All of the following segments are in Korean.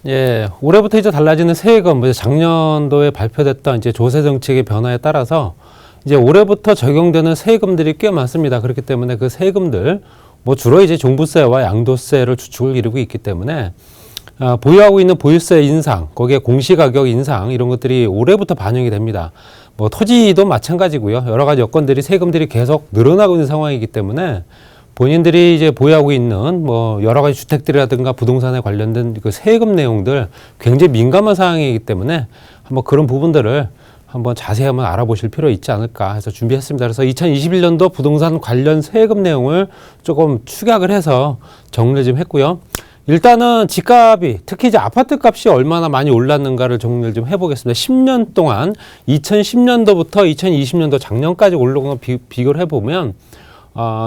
예, 올해부터 이제 달라지는 세금, 작년도에 발표됐던 이제 조세 정책의 변화에 따라서 이제 올해부터 적용되는 세금들이 꽤 많습니다. 그렇기 때문에 그 세금들, 주로 이제 종부세와 양도세를 주축을 이루고 있기 때문에 보유하고 있는 보유세 인상, 거기에 공시가격 인상 이런 것들이 올해부터 반영이 됩니다. 토지도 마찬가지고요. 여러 가지 여건들이 세금들이 계속 늘어나고 있는 상황이기 때문에 본인들이 이제 보유하고 있는 여러 가지 주택들이라든가 부동산에 관련된 그 세금 내용들 굉장히 민감한 사항이기 때문에 한번 그런 부분들을 한번 자세히 한번 알아보실 필요 있지 않을까 해서 준비했습니다. 그래서 2021년도 부동산 관련 세금 내용을 조금 축약을 해서 정리를 좀 했고요. 일단은 집값이, 특히 이제 아파트 값이 얼마나 많이 올랐는가를 정리를 좀 해보겠습니다. 10년 동안 2010년도부터 2020년도 작년까지 올라온 거 비교를 해보면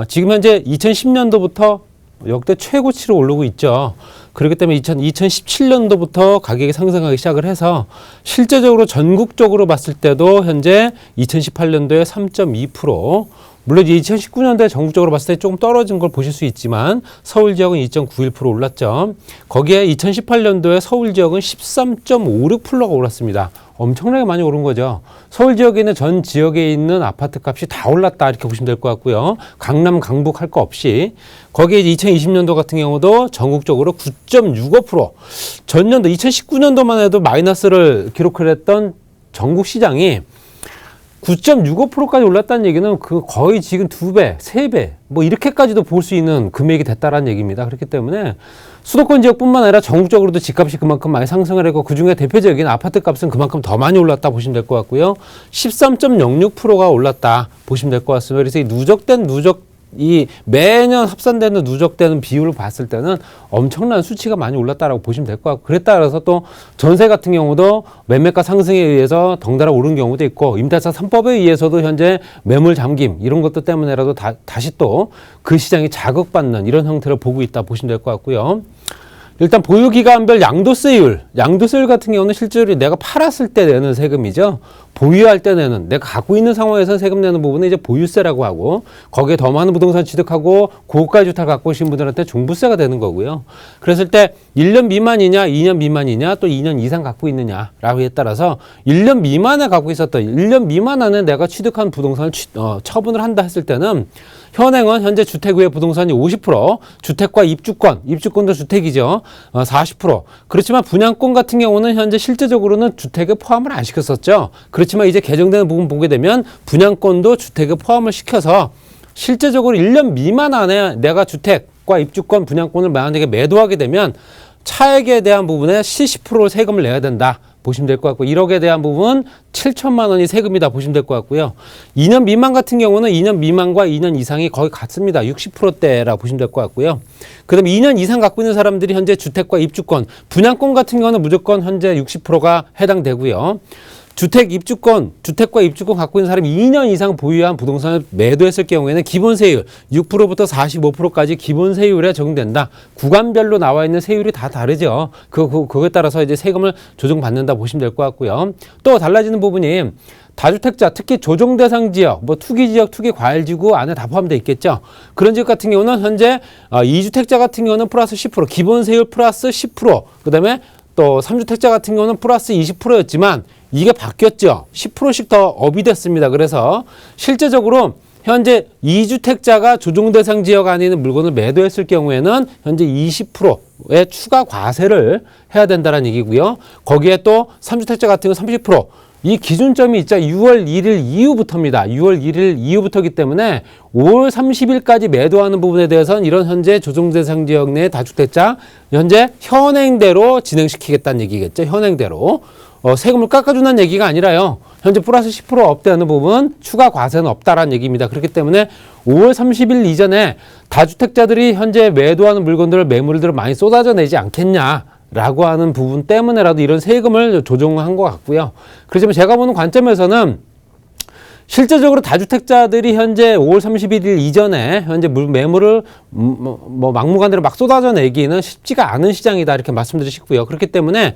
지금 현재 2010년도부터 역대 최고치로 오르고 있죠. 그렇기 때문에 2017년도부터 가격이 상승하기 시작을 해서 실제적으로 전국적으로 봤을 때도 현재 2018년도에 3.2%, 물론 2019년도에 전국적으로 봤을 때 조금 떨어진 걸 보실 수 있지만 서울 지역은 2.91% 올랐죠. 거기에 2018년도에 서울 지역은 13.56%가 올랐습니다. 엄청나게 많이 오른 거죠. 서울 지역에 있는 전 지역에 있는 아파트 값이 다 올랐다 이렇게 보시면 될 것 같고요. 강남, 강북 할 거 없이 거기에 2020년도 같은 경우도 전국적으로 9.65%, 전년도 2019년도만 해도 마이너스를 기록을 했던 전국 시장이 9.65%까지 올랐다는 얘기는 거의 지금 2배, 3배 이렇게까지도 볼 수 있는 금액이 됐다라는 얘기입니다. 그렇기 때문에 수도권 지역뿐만 아니라 전국적으로도 집값이 그만큼 많이 상승을 했고 그중에 대표적인 아파트 값은 그만큼 더 많이 올랐다 보시면 될 것 같고요. 13.06%가 올랐다 보시면 될 것 같습니다. 그래서 이 매년 합산되는 누적되는 비율을 봤을 때는 엄청난 수치가 많이 올랐다라고 보시면 될 것 같고, 그에 따라서 또 전세 같은 경우도 매매가 상승에 의해서 덩달아 오른 경우도 있고, 임대차 3법에 의해서도 현재 매물 잠김 이런 것들 때문에라도 다시 또 그 시장이 자극받는 이런 형태를 보고 있다 보시면 될 것 같고요. 일단 보유기간별 양도세율 같은 경우는 실제로 내가 팔았을 때 내는 세금이죠. 보유할 때 내는, 내가 갖고 있는 상황에서 세금 내는 부분은 이제 보유세라고 하고, 거기에 더 많은 부동산 취득하고 고가의 주택을 갖고 오신 분들한테 종부세가 되는 거고요. 그랬을 때 1년 미만이냐 2년 미만이냐 또 2년 이상 갖고 있느냐라고에 따라서 1년 미만에 갖고 있었던 1년 미만 안에 내가 취득한 부동산을 처분을 한다 했을 때는 현행은 현재 주택 외 부동산이 50%, 주택과 입주권도 주택이죠. 40%. 그렇지만 분양권 같은 경우는 현재 실제적으로는 주택에 포함을 안 시켰었죠. 그렇지만 이제 개정되는 부분 보게 되면 분양권도 주택에 포함을 시켜서 실제적으로 1년 미만 안에 내가 주택과 입주권, 분양권을 만약에 매도하게 되면 차액에 대한 부분에 70% 세금을 내야 된다 보시면 될 것 같고, 1억에 대한 부분은 7천만 원이 세금이다 보시면 될 것 같고요. 2년 미만 같은 경우는 2년 미만과 2년 이상이 거의 같습니다. 60%대라 보시면 될 것 같고요. 그 다음에 2년 이상 갖고 있는 사람들이 현재 주택과 입주권, 분양권 같은 경우는 무조건 현재 60%가 해당되고요. 주택과 입주권 갖고 있는 사람이 2년 이상 보유한 부동산을 매도했을 경우에는 기본세율 6%부터 45%까지 기본세율에 적용된다. 구간별로 나와 있는 세율이 다 다르죠. 그거에 따라서 이제 세금을 조정받는다 보시면 될 것 같고요. 또 달라지는 부분이 다주택자, 특히 조정대상 지역, 투기지역, 투기과열지구 안에 다 포함되어 있겠죠. 그런 지역 같은 경우는 현재 2주택자 같은 경우는 플러스 10%, 기본세율 플러스 10%, 그 다음에 또 3주택자 같은 경우는 플러스 20%였지만 이게 바뀌었죠. 10%씩 더 업이 됐습니다. 그래서 실제적으로 현재 2주택자가 조정대상 지역 안에 있는 물건을 매도했을 경우에는 현재 20%의 추가 과세를 해야 된다는 얘기고요. 거기에 또 3주택자 같은 경우 30%. 이 기준점이 있죠. 6월 1일 이후부터입니다. 6월 1일 이후부터이기 때문에 5월 30일까지 매도하는 부분에 대해서는 이런 현재 조정대상 지역 내 다주택자 현재 현행대로 진행시키겠다는 얘기겠죠. 현행대로. 세금을 깎아준다는 얘기가 아니라요. 현재 플러스 10% 업되는 부분 추가 과세는 없다라는 얘기입니다. 그렇기 때문에 5월 30일 이전에 다주택자들이 현재 매도하는 매물들을 많이 쏟아져 내지 않겠냐 라고 하는 부분 때문에라도 이런 세금을 조정한 것 같고요. 그렇지만 제가 보는 관점에서는 실제적으로 다주택자들이 현재 5월 31일 이전에 현재 매물을 막무가내로 막 쏟아져 내기는 쉽지가 않은 시장이다 이렇게 말씀드리고 싶고요. 그렇기 때문에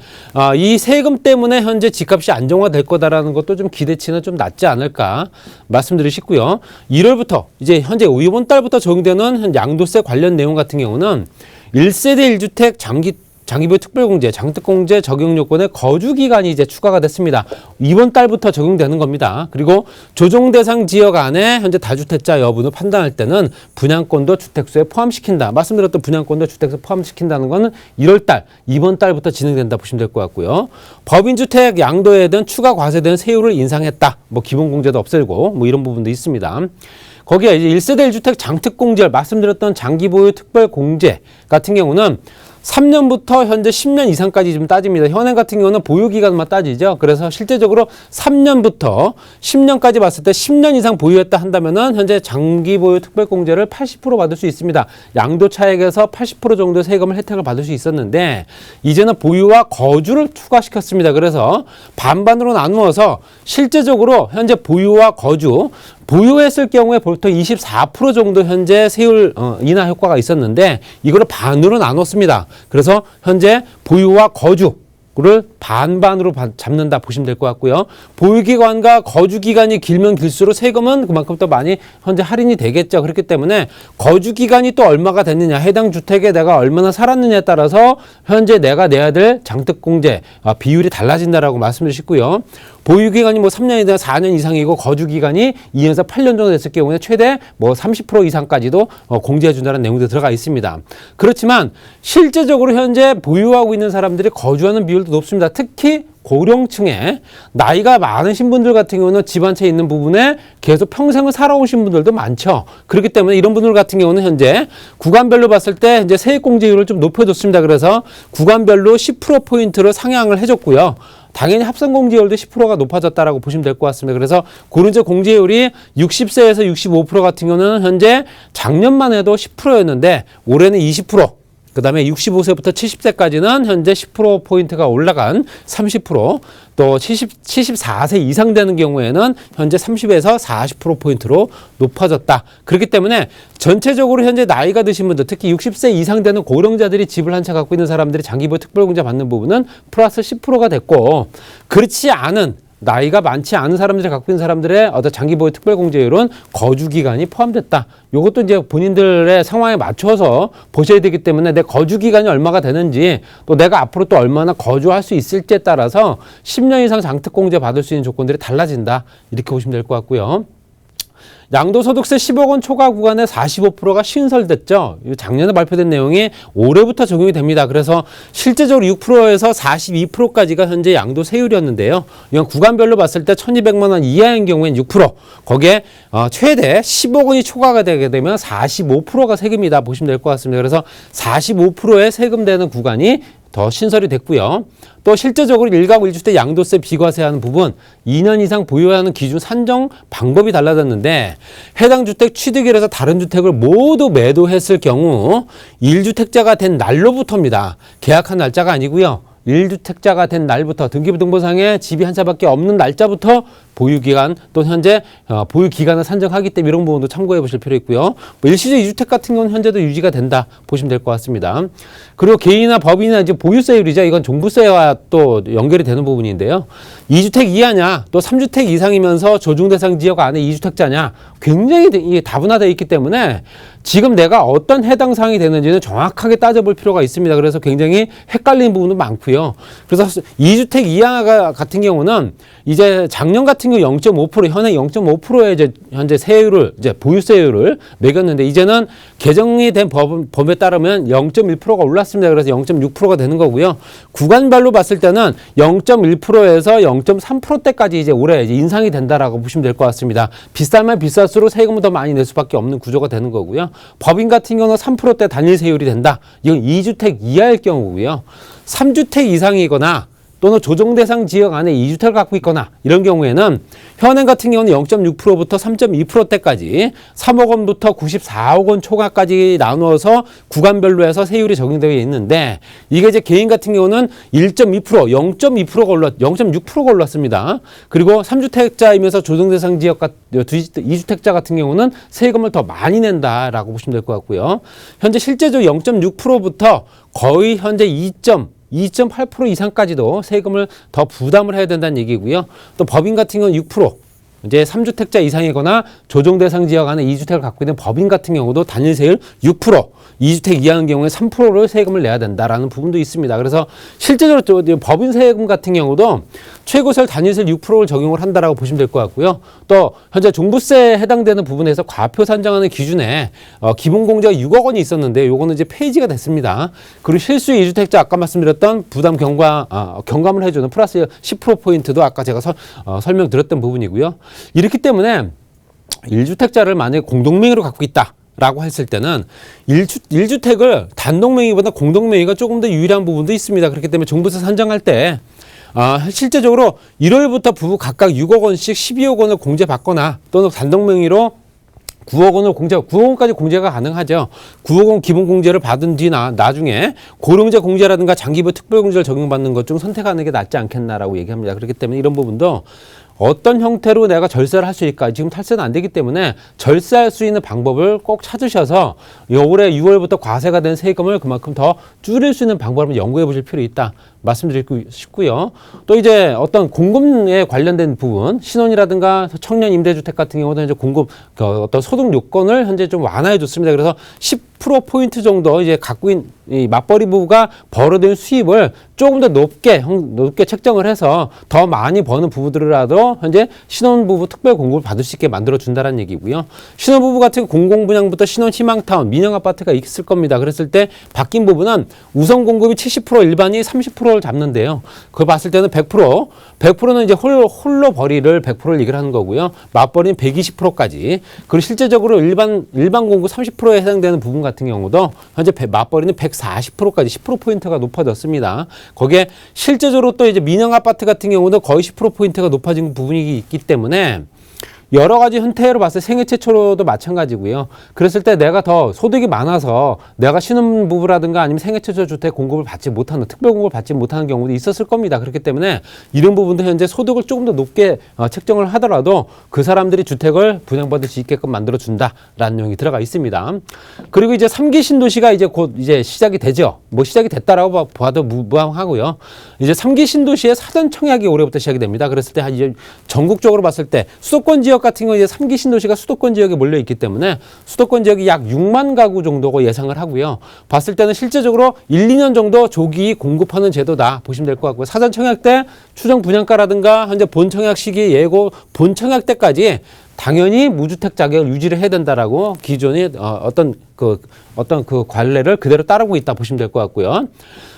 이 세금 때문에 현재 집값이 안정화될 거다라는 것도 좀 기대치는 좀 낮지 않을까 말씀드리고 싶고요. 1월부터 이제 현재 이번 달부터 적용되는 양도세 관련 내용 같은 경우는 1세대 1주택 장기보유 특별공제, 장특공제 적용 요건에 거주 기간이 이제 추가가 됐습니다. 이번 달부터 적용되는 겁니다. 그리고 조정 대상 지역 안에 현재 다주택자 여부를 판단할 때는 분양권도 주택수에 포함시킨다. 말씀드렸던 분양권도 주택수에 포함시킨다는 거는 1월 달, 이번 달부터 진행된다 보시면 될 것 같고요. 법인주택 양도에 대한 추가 과세된 세율을 인상했다. 뭐 기본공제도 없애고 뭐 이런 부분도 있습니다. 거기에 이제 1세대 1주택 장특공제, 말씀드렸던 장기보유 특별공제 같은 경우는 3년부터 현재 10년 이상까지 좀 따집니다. 현행 같은 경우는 보유기간만 따지죠. 그래서 실제적으로 3년부터 10년까지 봤을 때 10년 이상 보유했다 한다면은 현재 장기보유 특별공제를 80% 받을 수 있습니다. 양도 차액에서 80% 정도의 세금을 혜택을 받을 수 있었는데 이제는 보유와 거주를 추가시켰습니다. 그래서 반반으로 나누어서 실제적으로 현재 보유와 거주, 보유했을 경우에 보통 24% 정도 현재 세율 인하 효과가 있었는데 이거를 반으로 나눴습니다. 그래서 현재 보유와 거주를 반반으로 잡는다 보시면 될 것 같고요. 보유기간과 거주기간이 길면 길수록 세금은 그만큼 또 많이 현재 할인이 되겠죠. 그렇기 때문에 거주기간이 또 얼마가 됐느냐, 해당 주택에 내가 얼마나 살았느냐에 따라서 현재 내가 내야 될 장특공제 비율이 달라진다라고 말씀을 드리고요. 보유기간이 뭐 3년이나 4년 이상이고 거주기간이 2년에서 8년 정도 됐을 경우에 최대 뭐 30% 이상까지도 공제해준다는 내용도 들어가 있습니다. 그렇지만 실제적으로 현재 보유하고 있는 사람들이 거주하는 비율도 높습니다. 특히 고령층에 나이가 많으신 분들 같은 경우는 집 한 채 있는 부분에 계속 평생을 살아오신 분들도 많죠. 그렇기 때문에 이런 분들 같은 경우는 현재 구간별로 봤을 때 현재 세액공제율을 좀 높여줬습니다. 그래서 구간별로 10%포인트를 상향을 해줬고요. 당연히 합산공제율도 10%가 높아졌다라고 보시면 될 것 같습니다. 그래서 고른자 공제율이 60세에서 65% 같은 경우는 현재 작년만 해도 10%였는데 올해는 20%. 그 다음에 65세부터 70세까지는 현재 10%포인트가 올라간 30%, 또 74세 이상 되는 경우에는 현재 30에서 40%포인트로 높아졌다. 그렇기 때문에 전체적으로 현재 나이가 드신 분들, 특히 60세 이상 되는 고령자들이 집을 한 채 갖고 있는 사람들이 장기보유 특별공제 받는 부분은 플러스 10%가 됐고, 그렇지 않은 나이가 많지 않은 사람들이 갖고 있는 사람들의 어떤 장기보유 특별공제율은 거주기간이 포함됐다. 이것도 이제 본인들의 상황에 맞춰서 보셔야 되기 때문에 내 거주기간이 얼마가 되는지 또 내가 앞으로 또 얼마나 거주할 수 있을지에 따라서 10년 이상 장특공제 받을 수 있는 조건들이 달라진다. 이렇게 보시면 될 것 같고요. 양도소득세 10억 원 초과 구간에 45%가 신설됐죠. 작년에 발표된 내용이 올해부터 적용이 됩니다. 그래서 실제적으로 6%에서 42%까지가 현재 양도세율이었는데요. 이건 구간별로 봤을 때 1,200만 원 이하인 경우엔 6%, 거기에 최대 10억 원이 초과가 되게 되면 45%가 세금이다 보시면 될 것 같습니다. 그래서 45%의 세금되는 구간이 더 신설이 됐고요. 또 실제적으로 1가구 1주택 양도세 비과세하는 부분 2년 이상 보유하는 기준 산정 방법이 달라졌는데 해당 주택 취득일에서 다른 주택을 모두 매도했을 경우 1주택자가 된 날로부터입니다. 계약한 날짜가 아니고요. 1주택자가 된 날부터 등기부등본상에 집이 한 채밖에 없는 날짜부터 보유기간 또 현재 보유기간을 산정하기 때문에 이런 부분도 참고해 보실 필요 있고요. 뭐 일시적 2주택 같은 경우는 현재도 유지가 된다 보시면 될 것 같습니다. 그리고 개인이나 법인이나 이제 보유세율이죠. 이건 종부세와 또 연결이 되는 부분인데요. 2주택 이하냐 또 3주택 이상이면서 조중대상 지역 안에 2주택자냐 굉장히 이게 다분화되어 있기 때문에 지금 내가 어떤 해당 사항이 되는지는 정확하게 따져볼 필요가 있습니다. 그래서 굉장히 헷갈리는 부분도 많고요. 그래서 2주택 이하 같은 경우는 이제 작년 같은 경우 0.5% 현행 0.5%의 이제 현재 세율을 이제 보유세율을 매겼는데 이제는 개정이 된 법에 따르면 0.1%가 올랐습니다. 그래서 0.6%가 되는 거고요. 구간별로 봤을 때는 0.1%에서 0.3%대까지 이제 올해 이제 인상이 된다라고 보시면 될 것 같습니다. 비싸면 비쌀수록 세금을 더 많이 낼 수밖에 없는 구조가 되는 거고요. 법인 같은 경우는 3%대 단일 세율이 된다. 이건 2주택 이하일 경우고요. 3주택 이상이거나 또는 조정대상 지역 안에 2주택을 갖고 있거나 이런 경우에는 현행 같은 경우는 0.6%부터 3.2%대까지 3억 원부터 94억 원 초과까지 나누어서 구간별로 해서 세율이 적용되어 있는데 이게 이제 개인 같은 경우는 1.2%, 0.2%가 0.6%가 올랐습니다. 그리고 3주택자이면서 조정대상 지역 2주택자 같은 경우는 세금을 더 많이 낸다라고 보시면 될 것 같고요. 현재 실제적으로 0.6%부터 거의 현재 2.8% 이상까지도 세금을 더 부담을 해야 된다는 얘기고요. 또 법인 같은 경우는 6%, 이제 3주택자 이상이거나 조정 대상 지역 안에 2주택을 갖고 있는 법인 같은 경우도 단일 세율 6%, 2주택 이하인 경우에 3%를 세금을 내야 된다라는 부분도 있습니다. 그래서 실제적으로 법인 세금 같은 경우도 최고세율 단일세율 6%를 적용을 한다라고 보시면 될 것 같고요. 또 현재 종부세에 해당되는 부분에서 과표 산정하는 기준에 기본 공제가 6억 원이 있었는데 요거는 이제 폐지가 됐습니다. 그리고 실수 2주택자 아까 말씀드렸던 부담 경감을 해주는 플러스 10%포인트도 아까 제가 설명드렸던 부분이고요. 이렇기 때문에 1주택자를 만약에 공동명의로 갖고 있다 라고 했을 때는 1주택을 단독명의보다 공동명의가 조금 더 유리한 부분도 있습니다. 그렇기 때문에 종부세 산정할 때 실제적으로 1월부터 부부 각각 6억 원씩 12억 원을 공제받거나 또는 단독명의로 9억 원을 9억 원까지 공제가 가능하죠. 9억 원 기본 공제를 받은 뒤 나중에 고령자 공제라든가 장기부 특별 공제를 적용받는 것 중 선택하는 게 낫지 않겠나라고 얘기합니다. 그렇기 때문에 이런 부분도 어떤 형태로 내가 절세를 할 수 있을까? 지금 탈세는 안 되기 때문에 절세할 수 있는 방법을 꼭 찾으셔서 올해 6월부터 과세가 된 세금을 그만큼 더 줄일 수 있는 방법을 연구해 보실 필요 있다. 말씀드리고 싶고요. 또 이제 어떤 공급에 관련된 부분, 신혼이라든가 청년 임대주택 같은 경우도 이제 어떤 소득 요건을 현재 좀 완화해 줬습니다. 그래서 10%포인트 정도 이제 갖고 있는 이 맞벌이 부부가 벌어들인 수입을 조금 더 높게 책정을 해서 더 많이 버는 부부들이라도 현재 신혼부부 특별 공급을 받을 수 있게 만들어 준다는 얘기고요. 신혼부부 같은 공공분양부터 신혼희망타운, 민영아파트가 있을 겁니다. 그랬을 때 바뀐 부분은 우선 공급이 70%, 일반이 30%를 잡는데요. 그걸 봤을 때는 100%는 이제 홀로 벌이를 100%를 얘기를 하는 거고요. 맞벌이는 120%까지. 그리고 실제적으로 일반 공급 30%에 해당되는 부분 같은 경우도 현재 맞벌이는 140%까지 10%포인트가 높아졌습니다. 거기에 실제적으로 또 이제 민영아파트 같은 경우도 거의 10%포인트가 높아진 부분이 있기 때문에 여러 가지 형태로 봤을 때 생애 최초로도 마찬가지고요. 그랬을 때 내가 더 소득이 많아서 내가 신혼부부라든가 아니면 생애 최초 주택 공급을 받지 못하는, 특별 공급을 받지 못하는 경우도 있었을 겁니다. 그렇기 때문에 이런 부분도 현재 소득을 조금 더 높게 책정을 하더라도 그 사람들이 주택을 분양받을 수 있게끔 만들어준다라는 내용이 들어가 있습니다. 그리고 이제 3기 신도시가 이제 곧 이제 시작이 되죠. 뭐 시작이 됐다라고 봐도 무방하고요. 이제 3기 신도시의 사전 청약이 올해부터 시작이 됩니다. 그랬을 때 이제 전국적으로 봤을 때 수도권 지역 같은 경우 이제 3기 신도시가 수도권 지역에 몰려 있기 때문에 수도권 지역이 약 6만 가구 정도고 예상을 하고요. 봤을 때는 실제적으로 1, 2년 정도 조기 공급하는 제도다 보시면 될 것 같고요. 사전 청약 때 추정 분양가라든가 현재 본 청약 시기 예고 본 청약 때까지 당연히 무주택 자격을 유지를 해야 된다라고 기존의 어떤 그 관례를 그대로 따르고 있다 보시면 될 것 같고요.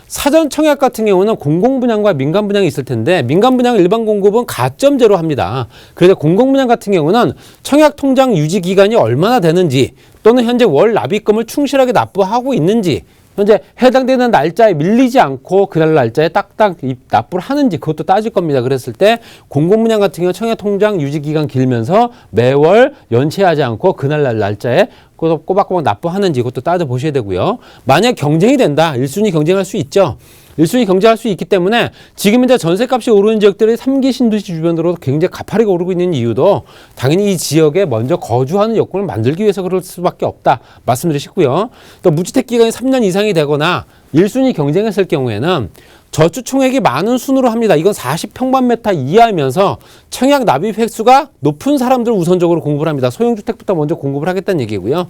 사전 청약 같은 경우는 공공분양과 민간분양이 있을 텐데 민간분양 일반 공급은 가점제로 합니다. 그래서 공공분양 같은 경우는 청약 통장 유지 기간이 얼마나 되는지 또는 현재 월 납입금을 충실하게 납부하고 있는지 현재 해당되는 날짜에 밀리지 않고 그날 날짜에 딱딱 납부를 하는지 그것도 따질 겁니다. 그랬을 때 공공분양 같은 경우 청약 통장 유지 기간 길면서 매월 연체하지 않고 그날 날짜에 꼬박꼬박 납부하는지 그것도 따져보셔야 되고요. 만약 경쟁이 된다. 1순위 경쟁할 수 있죠. 1순위 경쟁할 수 있기 때문에 지금 이제 전세값이 오르는 지역들이 3기 신도시 주변으로 굉장히 가파르게 오르고 있는 이유도 당연히 이 지역에 먼저 거주하는 여건을 만들기 위해서 그럴 수밖에 없다. 말씀드리시고요. 또 무주택 기간이 3년 이상이 되거나 1순위 경쟁했을 경우에는 저축 총액이 많은 순으로 합니다. 이건 40평방미터 이하이면서 청약 납입 횟수가 높은 사람들 우선적으로 공급을 합니다. 소형주택부터 먼저 공급을 하겠다는 얘기고요.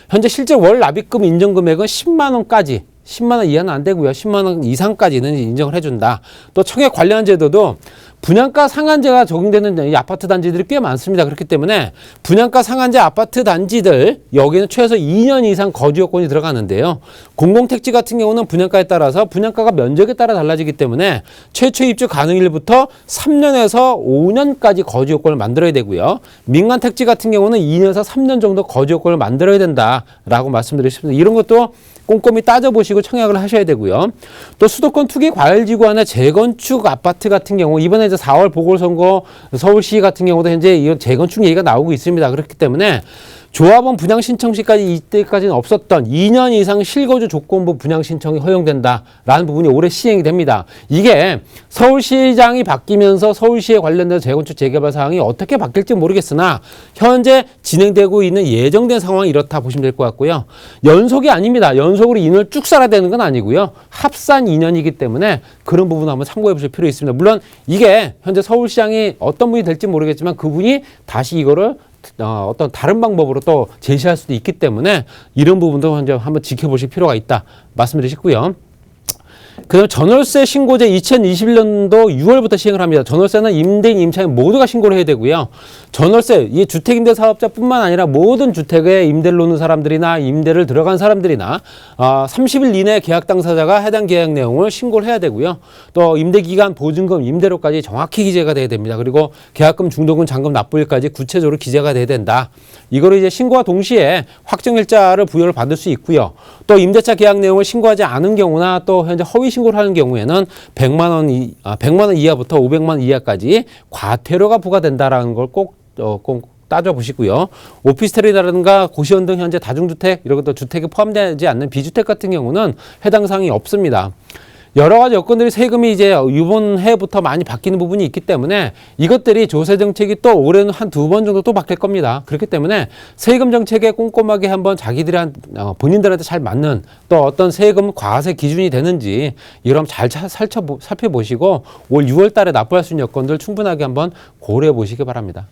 현재 실제 월 납입금 인정 금액은 10만 원까지 10만 원 이하는 안 되고요. 10만 원 이상까지는 인정을 해준다. 또 청약 관련 제도도 분양가 상한제가 적용되는 이 아파트 단지들이 꽤 많습니다. 그렇기 때문에 분양가 상한제 아파트 단지들 여기는 최소 2년 이상 거주 요건이 들어가는데요. 공공택지 같은 경우는 분양가에 따라서 분양가가 면적에 따라 달라지기 때문에 최초 입주 가능일부터 3년에서 5년까지 거주 요건을 만들어야 되고요. 민간택지 같은 경우는 2년에서 3년 정도 거주 요건을 만들어야 된다라고 말씀드리고 싶습니다. 이런 것도 꼼꼼히 따져보시고 청약을 하셔야 되고요. 또 수도권 투기 과열지구 안에 재건축 아파트 같은 경우 이번에 이제 4월 보궐선거 서울시 같은 경우도 현재 이 재건축 얘기가 나오고 있습니다. 그렇기 때문에 조합원 분양 신청 시까지 이때까지는 없었던 2년 이상 실거주 조건부 분양 신청이 허용된다라는 부분이 올해 시행이 됩니다. 이게 서울시장이 바뀌면서 서울시에 관련된 재건축 재개발 사항이 어떻게 바뀔지 모르겠으나 현재 진행되고 있는 예정된 상황이 이렇다 보시면 될 것 같고요. 연속이 아닙니다. 연속으로 2년을 쭉 살아야 되는 건 아니고요. 합산 2년이기 때문에 그런 부분 한번 참고해 보실 필요 있습니다. 물론 이게 현재 서울시장이 어떤 분이 될지 모르겠지만 그분이 다시 이거를 어떤 다른 방법으로 또 제시할 수도 있기 때문에 이런 부분도 한번 지켜보실 필요가 있다 말씀드리고 싶고요. 그다음 전월세 신고제 2021년도 6월부터 시행을 합니다. 전월세는 임대인, 임차인 모두가 신고를 해야 되고요. 전월세, 이 주택임대 사업자뿐만 아니라 모든 주택에 임대를 놓는 사람들이나 임대를 들어간 사람들이나 30일 이내 계약 당사자가 해당 계약 내용을 신고를 해야 되고요. 또 임대기간, 보증금, 임대료까지 정확히 기재가 돼야 됩니다. 그리고 계약금, 중도금, 잔금, 납부일까지 구체적으로 기재가 돼야 된다. 이거를 이제 신고와 동시에 확정일자를 부여를 받을 수 있고요. 또 임대차 계약 내용을 신고하지 않은 경우나 또 현재 허위 신고를 하는 경우에는 100만 원 이하부터 500만 원 이하까지 과태료가 부과된다라는 걸 꼭 따져보시고요. 오피스텔이라든가 고시원 등 현재 다중주택, 이런 것도 주택에 포함되지 않는 비주택 같은 경우는 해당 사항이 없습니다. 여러 가지 여건들이 세금이 이제 이번 해부터 많이 바뀌는 부분이 있기 때문에 이것들이 조세 정책이 또 올해는 한 2번 정도 또 바뀔 겁니다. 그렇기 때문에 세금 정책에 꼼꼼하게 한번 본인들한테 잘 맞는 또 어떤 세금 과세 기준이 되는지 이걸 한번 잘 살펴보시고 올 6월 달에 납부할 수 있는 여건들 충분하게 한번 고려해 보시기 바랍니다.